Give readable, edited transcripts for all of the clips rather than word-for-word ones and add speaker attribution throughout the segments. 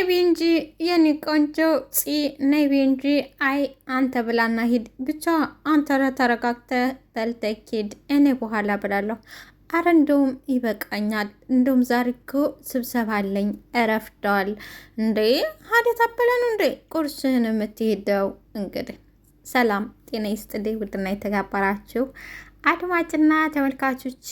Speaker 1: ቤንጂ የኔ ቆንጆ ነይ ቤንጂ። አይ አንተ ብላና ሂድ ብቻ አንተ ተረጋግተህ በልተህ ሂድ፣ እኔ በኋላ ብላለሁ። አረ እንደውም ይበቃኛል። እንደውም ዛሬ እኮ ስብሰባ አለኝ፣ እረፍደዋል። እንዴ ሀዴት አበለን እንዴ ቁርስህን የምትሄደው? እንግዲህ ሰላም ጤና ይስጥልኝ ውድና የተጋባራችሁ አድማጭና ተመልካቾቼ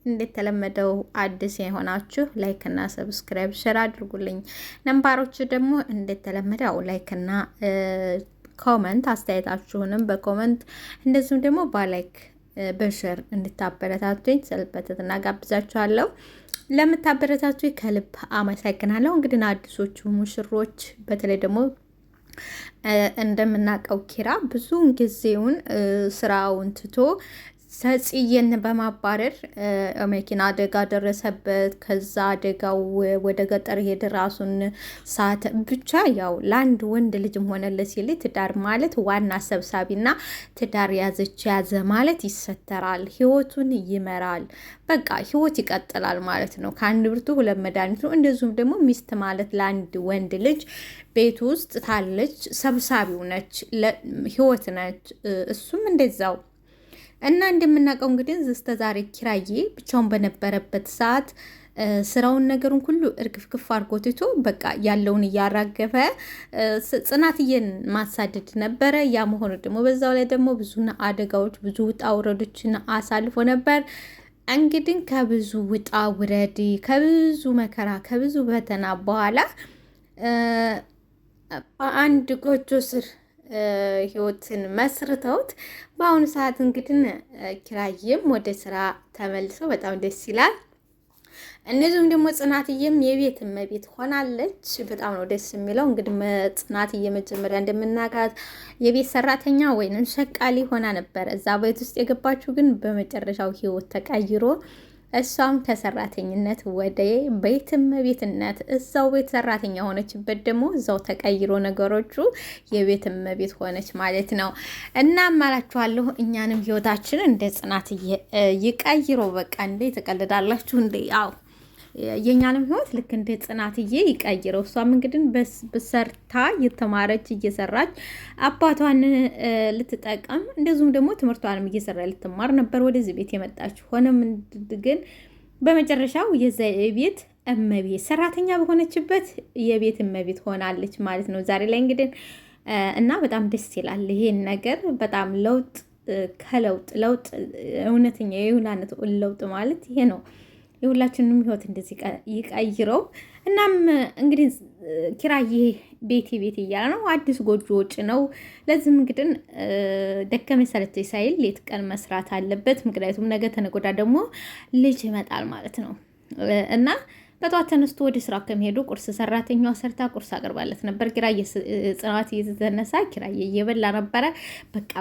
Speaker 1: እንደተለመደው አዲስ የሆናችሁ ላይክ እና ሰብስክራይብ ሼር አድርጉልኝ። ነባሮቹ ደግሞ እንደተለመደው ላይክ እና ኮመንት አስተያየታችሁንም በኮመንት እንደዚሁም ደግሞ በላይክ በሼር እንድታበረታቱኝ ስለበተትና ጋብዛችኋለሁ። ለምታበረታቱኝ ከልብ አመሰግናለሁ። እንግዲህ አዲሶቹ ሙሽሮች በተለይ ደግሞ እንደምናውቀው ኪራ ብዙውን ጊዜውን ስራውን ትቶ ሰጽየን በማባረር መኪና አደጋ ደረሰበት። ከዛ አደጋው ወደ ገጠር ሄደ፣ ራሱን ሳተ። ብቻ ያው ለአንድ ወንድ ልጅም ሆነለት ሲል ትዳር ማለት ዋና ሰብሳቢና ትዳር ያዘ ማለት ይሰተራል፣ ህይወቱን ይመራል። በቃ ህይወት ይቀጥላል ማለት ነው። ከአንድ ብርቱ ሁለት መድኃኒት ነው። እንደዚሁም ደግሞ ሚስት ማለት ለአንድ ወንድ ልጅ ቤት ውስጥ ታለች፣ ሰብሳቢው ነች፣ ህይወት ነች። እሱም እንደዛው እና እንደምናውቀው እንግዲህ እስከ ዛሬ ኪራዬ ብቻውን በነበረበት ሰዓት ስራውን ነገሩን ሁሉ እርግፍግፍ አድርጎ ትቶ በቃ ያለውን እያራገፈ ጽናትዬን ማሳደድ ነበረ። ያ መሆኑ ደግሞ በዛው ላይ ደግሞ ብዙ አደጋዎች ብዙ ውጣ ውረዶችን አሳልፎ ነበር። እንግዲህ ከብዙ ውጣ ውረድ ከብዙ መከራ ከብዙ ፈተና በኋላ በአንድ ጎጆ ስር ህይወትን መስርተውት በአሁኑ ሰዓት እንግዲህ ኪራዬም ወደ ስራ ተመልሰው በጣም ደስ ይላል። እነዚሁም ደግሞ ጽናትዬም የቤት እመቤት ሆናለች። በጣም ነው ደስ የሚለው። እንግዲህ ጽናትዬ መጀመሪያ እንደምናውቃት የቤት ሰራተኛ ወይንም ሸቃሊ ሆና ነበር እዛ ቤት ውስጥ የገባችው። ግን በመጨረሻው ህይወት ተቀይሮ እሷም ከሰራተኝነት ወደ ቤት እመቤትነት እዛው ቤት ሰራተኛ ሆነችበት። ደግሞ እዛው ተቀይሮ ነገሮቹ የቤት እመቤት ሆነች ማለት ነው። እና አማላችኋለሁ እኛንም ህይወታችን እንደ ጽናት ይቀይሮ። በቃ እንዴ ተቀልዳላችሁ እንዴ? አዎ የኛንም ህይወት ልክ እንደ ጽናትዬ ይቀይረው። እሷም እንግዲህ በሰርታ የተማረች እየሰራች አባቷን ልትጠቀም እንደዚሁም ደግሞ ትምህርቷንም እየሰራ ልትማር ነበር ወደዚህ ቤት የመጣች። ሆነም ግን በመጨረሻው የዛ የቤት እመቤት ሰራተኛ በሆነችበት የቤት እመቤት ሆናለች ማለት ነው ዛሬ ላይ እንግዲህ እና በጣም ደስ ይላል ይሄን ነገር። በጣም ለውጥ እውነተኛ የሁላነት ለውጥ ማለት ይሄ ነው። የሁላችንም ህይወት እንደዚህ ይቀይረው። እናም እንግዲህ ኪራዬ ቤቴ እያለ ነው። አዲስ ጎጆ ወጭ ነው። ለዚህም እንግዲህ ደከመኝ ሰለቸኝ ሳይል ሌት ቀን መስራት አለበት። ምክንያቱም ነገ ተነገ ወዲያ ደግሞ ልጅ ይመጣል ማለት ነው እና በጠዋት ተነስቶ ወደ ስራ ከሚሄዱ ቁርስ ሰራተኛዋ ሰርታ ቁርስ አቅርባለት ነበር። ኪራዬ ጽናት እየተነሳ ኪራዬ እየበላ ነበረ። በቃ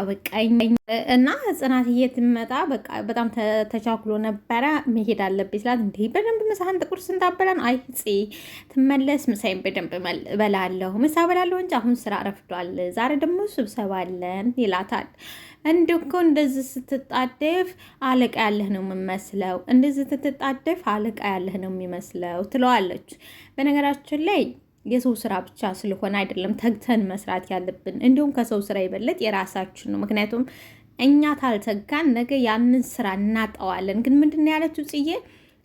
Speaker 1: እና ጽናት እየትመጣ በቃ በጣም ተቻኩሎ ነበረ። መሄድ አለብኝ ስላት እንዴ በደንብ ምሳህን ቁርስ እንዳበላን አይ ትመለስ ምሳይን በደንብ በላለሁ ምሳ በላለሁ እንጂ አሁን ስራ ረፍዷል፣ ዛሬ ደግሞ ስብሰባ አለን ይላታል። እንድኮ እንደዚህ ስትጣደፍ አለቃ ያለህ ነው የምመስለው፣ እንደዚህ ስትጣደፍ አለቃ ያለህ ነው የሚመስለው ትለዋለች። በነገራችን ላይ የሰው ስራ ብቻ ስለሆነ አይደለም ተግተን መስራት ያለብን፣ እንዲሁም ከሰው ስራ ይበለጥ የራሳችን ነው። ምክንያቱም እኛ ታልተጋን ነገ ያንን ስራ እናጠዋለን። ግን ምንድን ነው ያለችው ጽዬ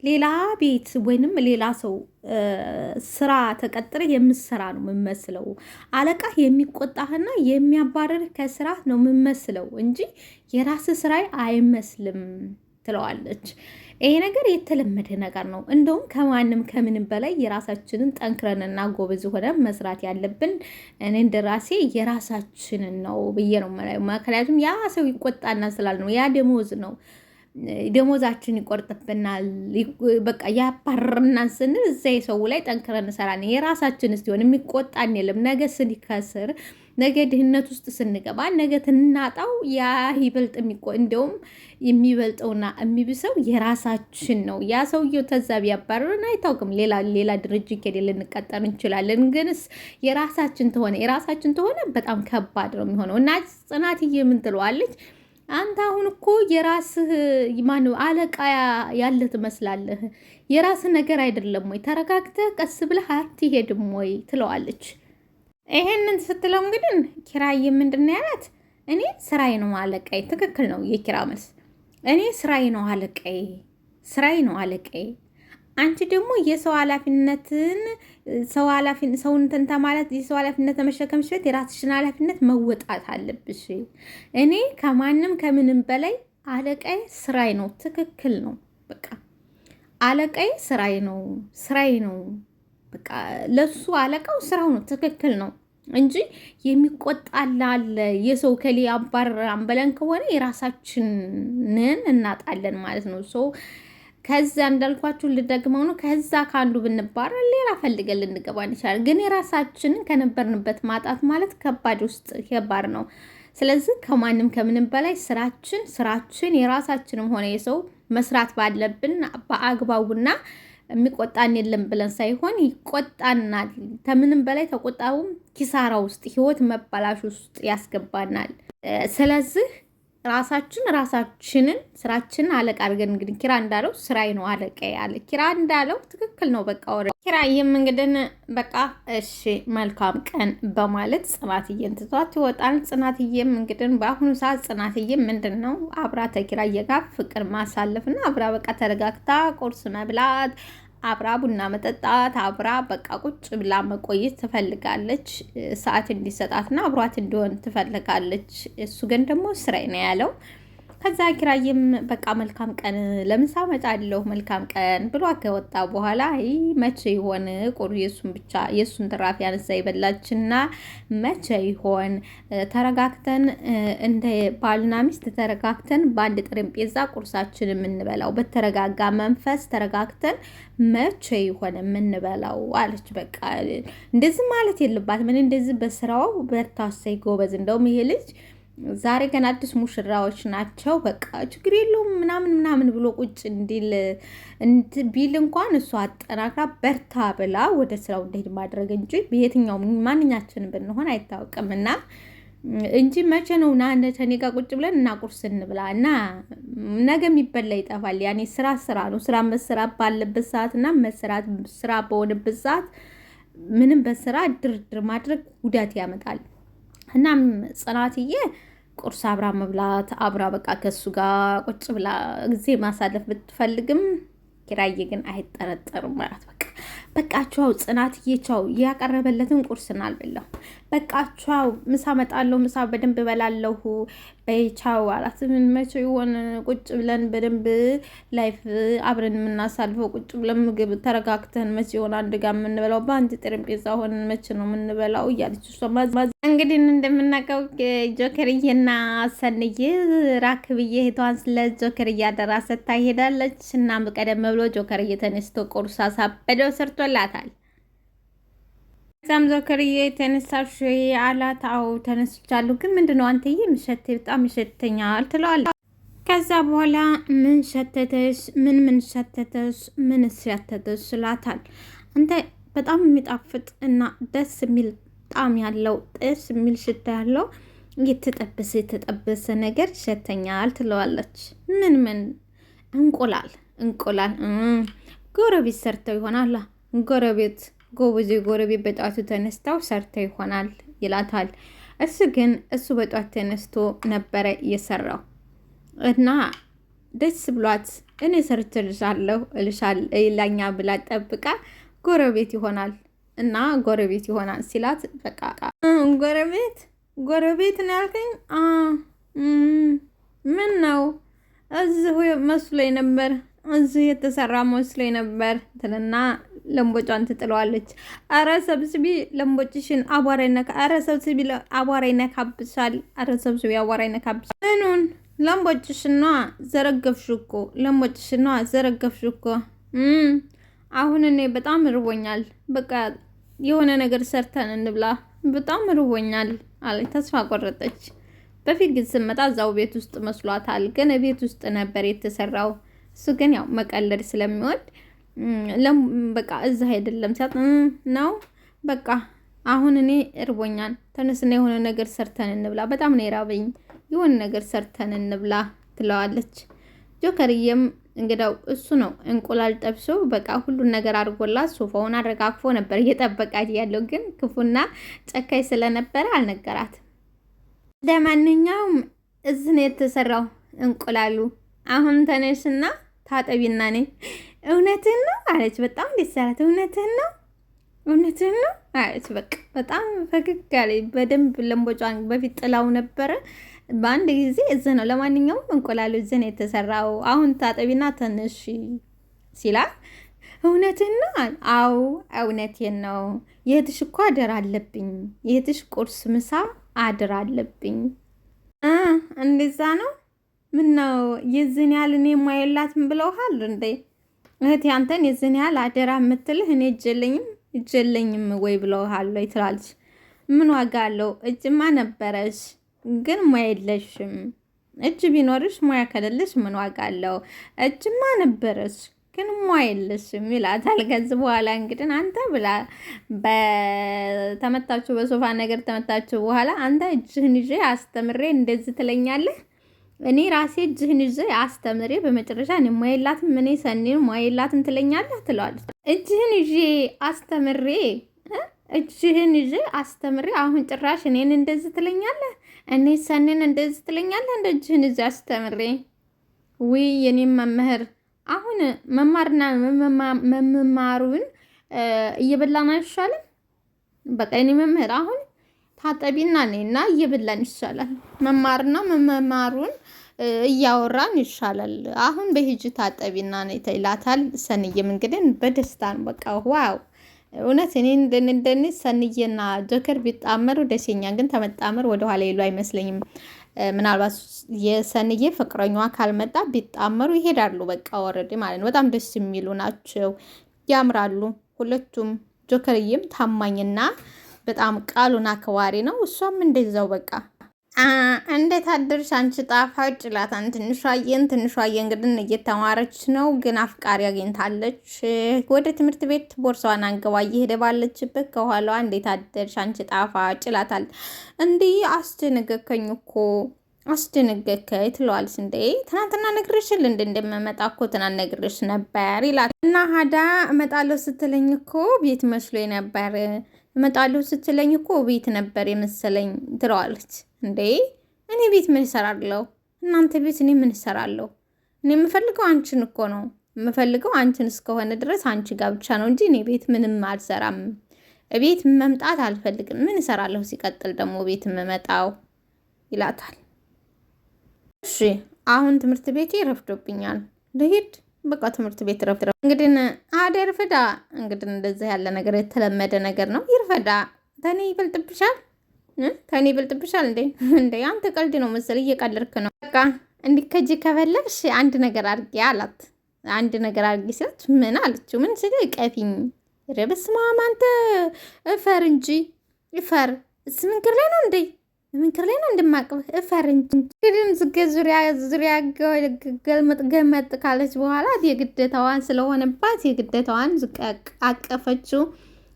Speaker 1: ሌላ ቤት ወይንም ሌላ ሰው ስራ ተቀጥረ የምሰራ ነው የምመስለው። አለቃ የሚቆጣህና የሚያባረርህ ከስራ ነው የምመስለው እንጂ የራስ ስራ አይመስልም ትለዋለች። ይሄ ነገር የተለመደ ነገር ነው። እንደውም ከማንም ከምንም በላይ የራሳችንን ጠንክረንና ጎበዝ ሆነን መስራት ያለብን እኔ እንደራሴ የራሳችንን ነው ብዬ ነው። ምክንያቱም ያ ሰው ይቆጣና ስላል ነው ያ ደሞዝ ነው ደሞዛችን ይቆርጥብናል። በቃ ያባረርናን ስንል እዛ የሰው ላይ ጠንክረን እንሰራለን። የራሳችን ሲሆን የሚቆጣን የለም። ነገ ስንከስር፣ ነገ ድህነት ውስጥ ስንገባ፣ ነገ ትናጣው ያ ይበልጥ እንደውም የሚበልጠውና የሚብሰው የራሳችን ነው። ያ ሰውየው ተዛ ቢያባረርን አይታወቅም፣ ሌላ ድርጅት ሄደ ልንቀጠር እንችላለን። ግንስ የራሳችን ተሆነ በጣም ከባድ ነው የሚሆነው እና ጽናትዬ ምን ትለዋለች? አንተ አሁን እኮ የራስህ ማነው አለቃ ያለ ትመስላለህ። የራስ ነገር አይደለም ወይ? ተረጋግተህ ቀስ ብለህ አትሄድም ወይ ትለዋለች። ይሄንን ስትለው እንግዲህ ኪራዬ ምንድን ነው ያላት? እኔ ስራዬ ነው አለቃዬ። ትክክል ነው የኪራ መልስ። እኔ ስራዬ ነው አለቃዬ፣ ስራዬ ነው አለቃዬ። አንቺ ደግሞ የሰው ኃላፊነትን ሰውን እንትን ማለት የሰው ኃላፊነት ተመሸከምሽ ቤት የራስሽን ኃላፊነት መወጣት አለብሽ። እኔ ከማንም ከምንም በላይ አለቃዬ ስራዬ ነው። ትክክል ነው። በቃ አለቃዬ ስራዬ ነው፣ ስራዬ ነው። በቃ ለሱ አለቃው ስራው ነው። ትክክል ነው እንጂ የሚቆጣላለ የሰው ከሌ አባረራን ብለን ከሆነ የራሳችንን እናጣለን ማለት ነው። ሰው ከዛ እንዳልኳችሁ ልደግመው ነው። ከዛ ከአንዱ ብንባረር ሌላ ፈልገን ልንገባ እንችላለን። ግን የራሳችንን ከነበርንበት ማጣት ማለት ከባድ ውስጥ ከባድ ነው። ስለዚህ ከማንም ከምንም በላይ ስራችን የራሳችንም ሆነ የሰው መስራት ባለብን በአግባቡና የሚቆጣን የለም ብለን ሳይሆን ይቆጣናል። ከምንም በላይ ተቆጣውም ኪሳራ ውስጥ ህይወት መባላሽ ውስጥ ያስገባናል። ስለዚህ ራሳችንን ስራችንን አለቃ አድርገን እንግዲህ ኪራ እንዳለው ስራዬ ነው አለቃ ያለ ኪራ እንዳለው ትክክል ነው። በቃ ወረ ኪራዬም እንግዲህ በቃ እሺ መልካም ቀን በማለት ጽናትዬን ትቷት ይወጣል። ጽናትዬም እንግዲህ በአሁኑ ሰዓት ጽናትዬም ምንድን ነው አብራ ተኪራዬ ጋር ፍቅር ማሳለፍና አብራ በቃ ተረጋግታ ቁርስ መብላት አብራ ቡና መጠጣት አብራ በቃ ቁጭ ብላ መቆየት ትፈልጋለች። ሰዓት እንዲሰጣትና አብሯት እንዲሆን ትፈልጋለች። እሱ ግን ደግሞ ስራዬ ነው ያለው። ከዛ ኪራዬም በቃ መልካም ቀን ለምሳ እመጣለሁ መልካም ቀን ብሎ ከወጣ በኋላ መቼ ይሆን የሱን ብቻ የሱን ትራፊ ያነሳ ይበላችና መቼ ይሆን ተረጋግተን እንደ ባልና ሚስት ተረጋግተን በአንድ ጠረጴዛ ቁርሳችን የምንበላው በተረጋጋ መንፈስ ተረጋግተን መቼ ይሆን የምንበላው አለች። በቃ እንደዚህ ማለት የለባትም። ምን እንደዚህ በስራው በርታሰይ ጎበዝ። እንደውም ይሄ ልጅ ዛሬ ገና አዲስ ሙሽራዎች ናቸው። በቃ ችግር የለውም ምናምን ብሎ ቁጭ እንዲል ቢል እንኳን እሷ አጠናክራ በርታ ብላ ወደ ስራው እንደሄድ ማድረግ እንጂ በየትኛው ማንኛችን ብንሆን አይታወቅም። እና እንጂ መቼ ነው ና ከኔ ጋር ቁጭ ብለን እና ቁርስ እንብላ እና ነገ የሚበላ ይጠፋል። ያኔ ስራ ነው። ስራ መስራት ባለበት ሰዓት እና መስራት ስራ በሆነበት ሰዓት ምንም በስራ ድርድር ማድረግ ጉዳት ያመጣል። እናም ጽናትዬ ቁርስ አብራ መብላት አብራ በቃ ከሱ ጋር ቁጭ ብላ ጊዜ ማሳለፍ ብትፈልግም ኪራዬ ግን አይጠረጠርም ማለት በቃ ቻው ጽናትዬ ቻው። ያቀረበለትን ቁርስና አልበላሁ በቃ ቻው። ምሳ መጣለሁ ምሳ በደንብ በላለሁ በይ ቻው አላት። ምን መቼ ይሆን ቁጭ ብለን በደንብ ላይፍ አብረን የምናሳልፈው? ቁጭ ብለን ምግብ ተረጋግተን መቼ ይሆን አንድ ጋር የምንበላው? በአንድ ጠረጴዛ ሆነን መቼ ነው የምንበላው? እያለች እሷ እንግዲህ እንደምናውቀው ጆከርዬና ሰንዬ ራክብዬ እህቷን ስለ ጆከርዬ አደራ ሰታ ሄዳለች። እና ቀደም ብሎ ጆከርዬ ተነስቶ ቁርስ አሳበደው ሰርቶላታል። ከዛም ጆከርዬ ተነሳሽ አላት። አዎ ተነስቻለሁ፣ ግን ምንድነው አንተዬ ምሸት በጣም ይሸተኛል ትለዋለች። ከዛ በኋላ ምን ሸተተሽ? ምን ሸተተሽ? ምን ሸተተሽ ስላታል። አንተ በጣም የሚጣፍጥ እና ደስ የሚል ጣዕም ያለው ደስ የሚል ሽታ ያለው የተጠበሰ ነገር ይሸተኛል ትለዋለች። ምን እንቁላል ጎረቤት ሰርተው ይሆናል። ጎረቤት ጎበዜ ጎረቤት በጧቱ ተነስተው ሰርተው ይሆናል ይላታል። እሱ በጧት ተነስቶ ነበረ እየሰራው እና ደስ ብሏት እኔ ሰርቼልሻለሁ ይላኛ ብላ ጠብቃ ጎረቤት ይሆናል እና ጎረቤት ይሆናል ሲላት በቃ ጎረቤት ነው ያልከኝ? ምን ነው እዚሁ መስሎኝ ነበር፣ እዚሁ የተሰራ መስሎኝ ነበር ትልና ለምቦጫን ትጥለዋለች። አረ ሰብስቢ ለምቦጭሽን አቧራ ይነካ፣ አረ ሰብስቢ አቧራ ይነካብሻል፣ አረ ሰብስቢ አቧራ ይነካብሻል። ምኑን ለምቦጭሽና ዘረገፍሽ እኮ ለምቦጭሽና ዘረገፍሽ እኮ። አሁን እኔ በጣም ርቦኛል፣ በቃ የሆነ ነገር ሰርተን እንብላ፣ በጣም ርቦኛል አለች። ተስፋ ቆረጠች። በፊት ግን ስመጣ እዛው ቤት ውስጥ መስሏታል፣ ግን ቤት ውስጥ ነበር የተሰራው። እሱ ግን ያው መቀለድ ስለሚወድ በቃ እዛ አይደለም ሲያት ነው በቃ አሁን እኔ እርቦኛል፣ ተነስና የሆነ ነገር ሰርተን እንብላ፣ በጣም ነው የራበኝ፣ የሆነ ነገር ሰርተን እንብላ ትለዋለች። ጆከርዬም እንግዳው እሱ ነው እንቁላል ጠብሶ በቃ ሁሉን ነገር አድርጎላት ሶፋውን አረጋግፎ ነበር እየጠበቃት ያለው። ግን ክፉና ጨካኝ ስለነበረ አልነገራትም። ለማንኛውም እዚህ ነው የተሰራው እንቁላሉ። አሁን ተነሽና ታጠቢና ነኝ። እውነትህን ነው አለች። በጣም ደስ አላት። እውነትህን ነው አለች። በቃ በጣም ፈገግ አለች። በደንብ ለምቦጫን በፊት ጥላው ነበረ። በአንድ ጊዜ እዚህ ነው። ለማንኛውም እንቁላሉ እዚህ ነው የተሰራው። አሁን ታጠቢና ተነሽ ሲላት እውነትህን ነው? አዎ እውነቴን ነው። የእህትሽ እኮ አደራ አለብኝ። የእህትሽ ቁርስ፣ ምሳ አደራ አለብኝ። እንደዛ ነው? ምነው የዝን ያህል እኔ የማየላትም ብለውሃል እንዴ? እህቴ አንተን የዝን ያህል አደራ የምትልህ እኔ እጀለኝም ወይ ብለውሃል ወይ ትላለች። ምን ዋጋ አለው? እጅማ ነበረሽ ግን ሙያ የለሽም። እጅ ቢኖርሽ ሙያ ከሌለሽ ምን ዋጋ አለው? እጅማ ነበረሽ ግን ሙያ የለሽም ይላታል። ከዚህ በኋላ እንግዲህ አንተ ብላ በተመታችሁ በሶፋ ነገር ተመታችሁ በኋላ አንተ እጅህን ይዤ አስተምሬ እንደዚህ ትለኛለህ? እኔ ራሴ እጅህን ይዤ አስተምሬ በመጨረሻ እኔ ሙያ የላትም እኔ ሰኒን ሙያ የላትም ትለኛለህ ትለዋለች። እጅህን ይዤ አስተምሬ አሁን ጭራሽ እኔን እንደዚህ ትለኛለህ? እኔ ሰኒን እንደዚህ ትለኛለህ? እንደ እጅህን ይዤ አስተምሬ ውይ የኔም መምህር አሁን መማርና መማሩን እየበላን አይሻልም? በቃ የኔ መምህር አሁን ታጠቢና ነይና እየበላን ይሻላል። መማርና መማሩን እያወራን ይሻላል። አሁን በሂጂ ታጠቢና ነይ ይላታል። ሰንዬም እንግዲህ በደስታ ነው በቃ ዋው እውነት እኔ እንደኔ ሰንዬና ጆከር ቢጣመሩ ደሴኛ ግን ተመጣመር ወደኋላ ይሉ አይመስለኝም። ምናልባት የሰንዬ ፍቅረኛዋ ካልመጣ ቢጣመሩ ይሄዳሉ። በቃ ወረደ ማለት ነው። በጣም ደስ የሚሉ ናቸው፣ ያምራሉ ሁለቱም። ጆከርዬም ታማኝና በጣም ቃሉን አክባሪ ነው። እሷም እንደዛው በቃ እንዴት አደርሽ አንቺ ጣፋጭ ይላታል። ትንሿዬ እንግዲህ እየተማረች ነው፣ ግን አፍቃሪ አግኝታለች። ወደ ትምህርት ቤት ቦርሳዋን አንገባ እየሄደ ባለችበት ከኋላዋ እንዴት አደርሽ አንቺ ጣፋጭ ይላታል። እንዲህ አስደነገከኝ እኮ አስደነገከኝ ትለዋለች። እንዴ ትናንትና ነግሬሽል እንደምመጣ እኮ ትናንት ነግሬሽ ነበር ይላታል። እና ሀዳ እመጣለሁ ስትለኝ እኮ ቤት መስሎኝ ነበር እመጣለሁ ስትለኝ እኮ ቤት ነበር የመሰለኝ ትለዋለች። እንዴ እኔ ቤት ምን እሰራለሁ? እናንተ ቤት እኔ ምን እሰራለሁ? እኔ የምፈልገው አንቺን እኮ ነው። የምፈልገው አንቺን እስከሆነ ድረስ አንቺ ጋር ብቻ ነው እንጂ እኔ ቤት ምንም አልሰራም። ቤት መምጣት አልፈልግም። ምን እሰራለሁ? ሲቀጥል ደግሞ ቤት የምመጣው ይላታል። እሺ አሁን ትምህርት ቤቴ ረፍዶብኛል ልሂድ። በቃ ትምህርት ቤት ረፍድ እንግዲህ አደ ይርፈዳ። እንግዲህ እንደዚህ ያለ ነገር የተለመደ ነገር ነው። ይርፈዳ ተኔ ይበልጥብሻል እንዴ አንተ ቀልድ ነው መሰል እየቀለድክ ነው። በቃ እንዲከጂ ከፈለግሽ አንድ ነገር አድርጊ አላት። አንድ ነገር አድርጊ ሲላት ምን አለችው? ምን ስለ ቀፊኝ ረበስማ አንተ እፈር እንጂ እፈር ምንክር ላይ ነው እንደማቅብህ እፈር እንጂ። እንግዲህ ዝገ ዙሪያ ገመጥ ካለች በኋላ የግዴታዋን ስለሆነባት የግዴታዋን አቀፈችው።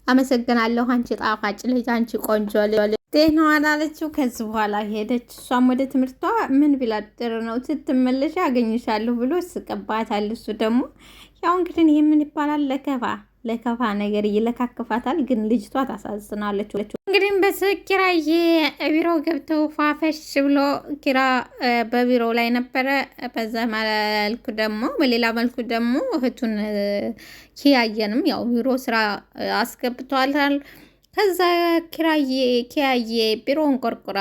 Speaker 1: አመሰግናለሁ አንቺ ጣፋጭ ልጅ፣ አንቺ ቆንጆ ልጅ ጤናዋን አለችው። ከዚህ በኋላ ሄደች። እሷም ወደ ትምህርቷ ምን ቢላጥር ነው ስትመለሽ ያገኝሻለሁ ብሎ ስቀባታል። እሱ ደግሞ ያው እንግዲህ ይህ ምን ይባላል ለከፋ ነገር እየለካክፋታል። ግን ልጅቷ ታሳዝናለች። እንግዲህ በኪራዬ ቢሮ ገብተው ፋፈሽ ብሎ ኪራ በቢሮ ላይ ነበረ። በሌላ መልኩ ደግሞ እህቱን ኪያየንም ያው ቢሮ ስራ አስገብቷታል። ከዛ ኪያዬ ቢሮውን ቆርቆራ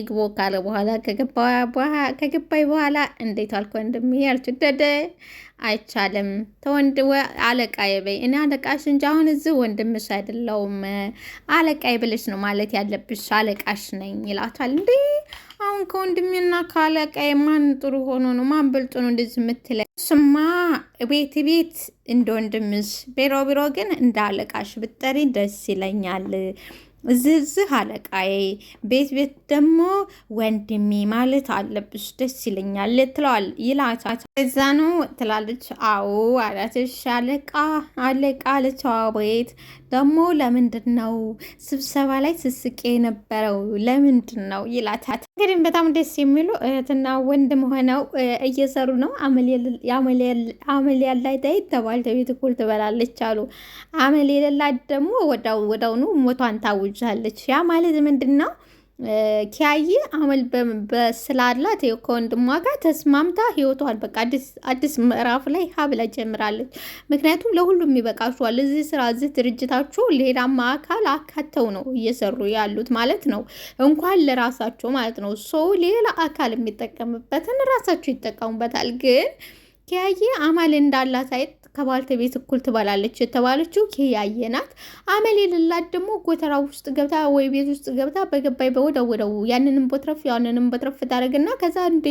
Speaker 1: ግቦ ካለ በኋላ ከገባይ በኋላ እንዴት አልኮ እንደሚያልች ደደ አይቻልም። ተወንድ አለቃዬ በይ። እኔ አለቃሽ እንጂ አሁን እዚህ ወንድምሽ አይደለሁም። አለቃዬ ብለሽ ነው ማለት ያለብሽ። አለቃሽ ነኝ ይላታል። እንዴ አሁን ከወንድሜና ከአለቃዬ ማን ጥሩ ሆኖ ነው? ማን በልጦ ነው እንደዚህ የምትለኝ? እሱማ ቤት እንደ ወንድምሽ፣ ቢሮ ግን እንደ አለቃሽ ብትጠሪ ደስ ይለኛል። እዚህ አለቃዬ፣ ቤት ደግሞ ወንድሜ ማለት አለብሽ፣ ደስ ይለኛል ይላታል። እዛ ነው ትላለች። አዎ አላትሽ አለቃ አለች። ቤት ደግሞ ለምንድን ነው ስብሰባ ላይ ስስቄ የነበረው ለምንድን ነው ይላታል። እንግዲህ በጣም ደስ የሚሉ እህትና ወንድም ሆነው እየሰሩ ነው። አመል ያላት ተባል ተቤት እኩል ትበላለች አሉ። አመል የሌላት ደግሞ ወዳውኑ ሞቷን ታውጃለች። ያ ማለት ምንድን ነው? ኪያዬ አመል ስላላት ከወንድሟ ጋር ተስማምታ ህይወቷን በቃ አዲስ ምዕራፍ ላይ ሀብላ ጀምራለች። ምክንያቱም ለሁሉም ይበቃችኋል። እዚህ ስራ እዚህ ድርጅታችሁ ሌላማ አካል አካተው ነው እየሰሩ ያሉት ማለት ነው። እንኳን ለራሳቸው ማለት ነው። ሰው ሌላ አካል የሚጠቀምበትን ራሳቸው ይጠቀሙበታል። ግን ኪያዬ አመል እንዳላት አይት ከባልተቤት እኩል ትበላለች የተባለችው ኪያዬ ናት። አመል የሌላት ደግሞ ጎተራ ውስጥ ገብታ ወይ ቤት ውስጥ ገብታ በገባይ በወደው ያንንም ቦትረፍ ታደርግና ከዛ እንዴ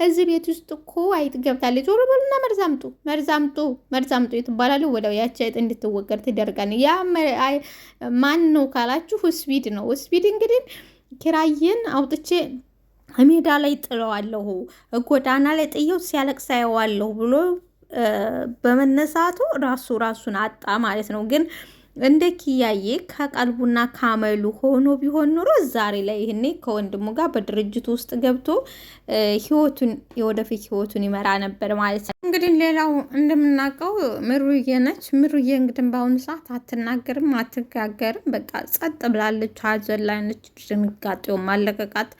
Speaker 1: እዚህ ቤት ውስጥ እኮ አይጥ ገብታለች ወሮ በሉና መርዛምጡ ይትባላል። ወደው ያቺ አይጥ እንድትወገድ ትደርጋለች። ያ ማን ነው ካላችሁ ስፒድ ነው። ስፒድ እንግዲህ ኪራዬን አውጥቼ ሜዳ ላይ ጥለዋለሁ፣ ጎዳና ላይ ጥየው ሲያለቅስ አየዋለሁ ብሎ በመነሳቱ ራሱን አጣ ማለት ነው። ግን እንደ ኪያዬ ከቀልቡና ካመሉ ሆኖ ቢሆን ኑሮ ዛሬ ላይ ይህኔ ከወንድሙ ጋር በድርጅቱ ውስጥ ገብቶ የወደፊት ህይወቱን ይመራ ነበር ማለት ነው። እንግዲህ ሌላው እንደምናውቀው ምሩዬ ነች። ምሩዬ እንግዲህ በአሁኑ ሰዓት አትናገርም፣ አትጋገርም። በቃ ጸጥ ብላለች፣ ሀዘን ላይ ነች። ድንጋጤውም አለቀቃት።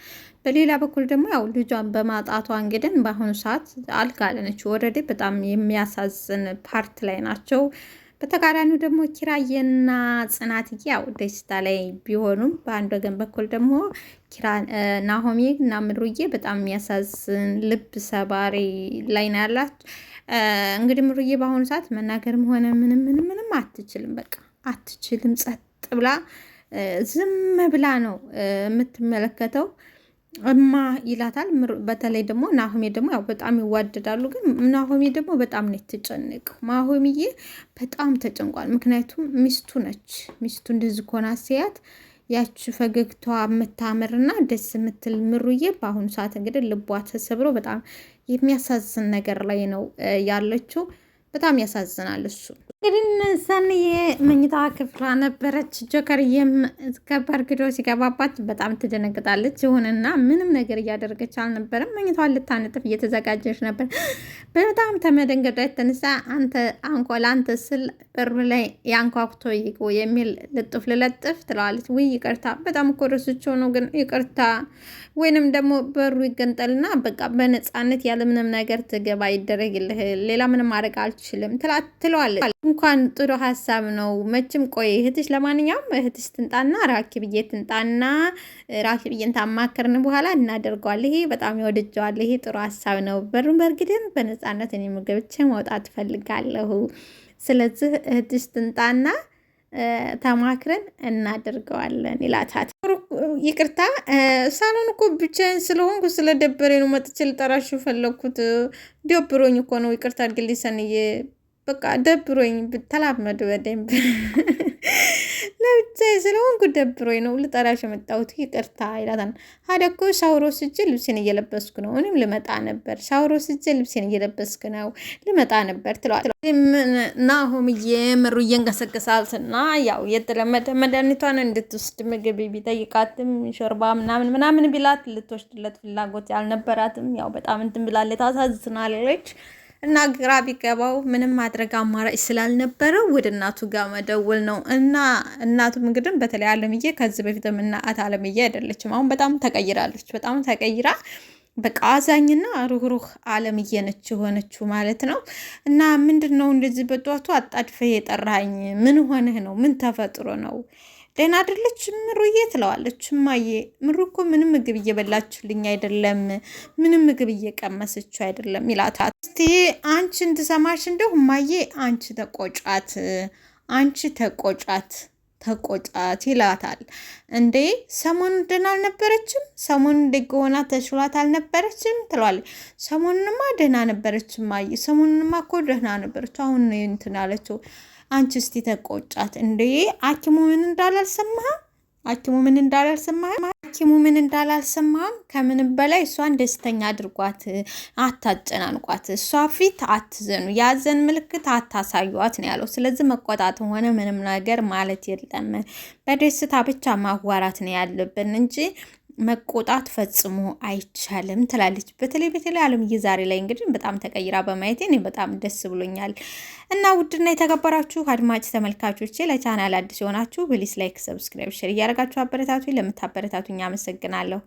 Speaker 1: በሌላ በኩል ደግሞ ያው ልጇን በማጣቷ እንግዲህ በአሁኑ ሰዓት አልጋለነች። ወረዴ በጣም የሚያሳዝን ፓርት ላይ ናቸው። በተቃራኒው ደግሞ ኪራዬና ጽናትዬ ያው ደስታ ላይ ቢሆኑም በአንድ ወገን በኩል ደግሞ ናሆሜ እና ምሩዬ በጣም የሚያሳዝን ልብ ሰባሪ ላይ ነው ያላች። እንግዲህ ምሩዬ በአሁኑ ሰዓት መናገርም ሆነ ምንም አትችልም። በቃ አትችልም። ጸጥ ብላ ዝም ብላ ነው የምትመለከተው። እማ ይላታል። በተለይ ደግሞ ናሆሜ ደግሞ ያው በጣም ይዋደዳሉ። ግን ናሆሜ ደግሞ በጣም ነው የተጨነቀው። ናሆሜዬ በጣም ተጨንቋል። ምክንያቱም ሚስቱ ነች። ሚስቱ እንደዚህ ኮና ሲያት ያቺ ፈገግታዋ የምታምርና ደስ የምትል ምሩዬ በአሁኑ ሰዓት እንግዲህ ልቧ ተሰብሮ በጣም የሚያሳዝን ነገር ላይ ነው ያለችው። በጣም ያሳዝናል። እሱ እንግዲህ ሰንዬ መኝታ ክፍሏ ነበረች። ጆከርዬም ከበርግዶ ሲገባባት በጣም ትደነግጣለች። ይሁንና ምንም ነገር እያደረገች አልነበረም። መኝታዋን ልታነጥፍ እየተዘጋጀች ነበር። በጣም ተመደንገጧ የተነሳ አንተ ስል በር ላይ ያንኳኩቶ ይግቡ የሚል ልጥፍ ልለጥፍ ትለዋለች። ውይ ይቅርታ፣ በጣም እኮ ረስቼው ነው፣ ግን ይቅርታ፣ ወይንም ደግሞ በሩ ይገንጠልና በቃ በነፃነት ያለምንም ነገር ትገባ ይደረግልህ፣ ሌላ ምንም ማድረግ አልችልም ትለዋለች። እንኳን ጥሩ ሀሳብ ነው። መቼም ቆይ እህትሽ፣ ለማንኛውም እህትሽ ትንጣና ራኪብዬ ትንጣና ራኪብዬን ታማከርን በኋላ እናደርገዋል። ይሄ በጣም ይወድጀዋል። ይሄ ጥሩ ሀሳብ ነው። በሩን በርግድን በነፃነት እኔ ገብቼ መውጣት ፈልጋለሁ። ስለዚህ እህትሽ ትንጣና ተማክረን እናደርገዋለን ይላታል። ይቅርታ ሳሎን እኮ ብቻዬን ስለሆንኩ ስለደበሬ ነው መጥቼ ልጠራሽ ፈለግኩት። ደብሮኝ እኮ ነው። ይቅርታ አድርግልኝ ሰንዬ፣ በቃ ደብሮኝ ተላመድ በደንብ ለብቻዬ ስለሆንኩ ደብሮኝ ነው ልጠራሽ የመጣሁት ይቅርታ ይላታል። ሀደ እኮ ሻወር ወስጄ ልብሴን እየለበስኩ ነው። እኔም ልመጣ ነበር። ሻወር ወስጄ ልብሴን እየለበስኩ ነው፣ ልመጣ ነበር ትለዋለች። ናሆምዬ ምሩዬን ገሰገሳትና ያው የተለመደ መድኃኒቷን እንድትወስድ ምግብ ቢጠይቃትም ሾርባ ምናምን ቢላት ልትወስድለት ፍላጎት ያልነበራትም ያው በጣም እንትን ብላለች። ታሳዝናለች። እና ግራ ቢገባው ምንም ማድረግ አማራጭ ስላልነበረው ወደ እናቱ ጋር መደወል ነው። እና እናቱም እንግዲህ በተለይ አለምዬ ከዚህ በፊት የምናያት አለምዬ አይደለችም። አሁን በጣም ተቀይራለች። በጣም ተቀይራ በቃ አዛኝና ሩህሩህ አለምዬ ነች የሆነችው ማለት ነው። እና ምንድን ነው እንደዚህ በጧቱ አጣድፈ የጠራኝ? ምን ሆነህ ነው? ምን ተፈጥሮ ነው? ደህና አይደለች ምሩዬ ትለዋለች። እማዬ ምሩ እኮ ምንም ምግብ እየበላችልኝ አይደለም፣ ምንም ምግብ እየቀመሰችው አይደለም ይላታል። እስቲ አንቺን ትሰማሽ እንደው እማዬ አንቺ ተቆጫት ይላታል። እንዴ ሰሞኑን ደህና አልነበረችም? ሰሞኑን ደገሆና ተሽሏት አልነበረችም ትለዋለች። ሰሞኑንማ ደህና ነበረች እማዬ፣ ሰሞኑንማ እኮ ደህና ነበረች። አሁን ነው እንትን አለችው። አንቺ እስቲ ተቆጫት። እንዴ ሐኪሙ ምን እንዳላልሰማህም? ከምንም በላይ እሷን ደስተኛ አድርጓት፣ አታጨናንቋት፣ እሷ ፊት አትዘኑ፣ ያዘን ምልክት አታሳዩት ነው ያለው። ስለዚህ መቆጣትም ሆነ ምንም ነገር ማለት የለም፣ በደስታ ብቻ ማዋራት ነው ያለብን እንጂ መቆጣት ፈጽሞ አይቻልም ትላለች። በተለይ አለምዬ ዛሬ ላይ እንግዲህ በጣም ተቀይራ በማየቴ እኔ በጣም ደስ ብሎኛል። እና ውድና የተከበራችሁ አድማጭ ተመልካቾቼ ለቻናል አዲስ የሆናችሁ ፕሊስ ላይክ፣ ሰብስክራይብ፣ ሼር እያደረጋችሁ አበረታቱኝ። ለምታበረታቱኝ አመሰግናለሁ።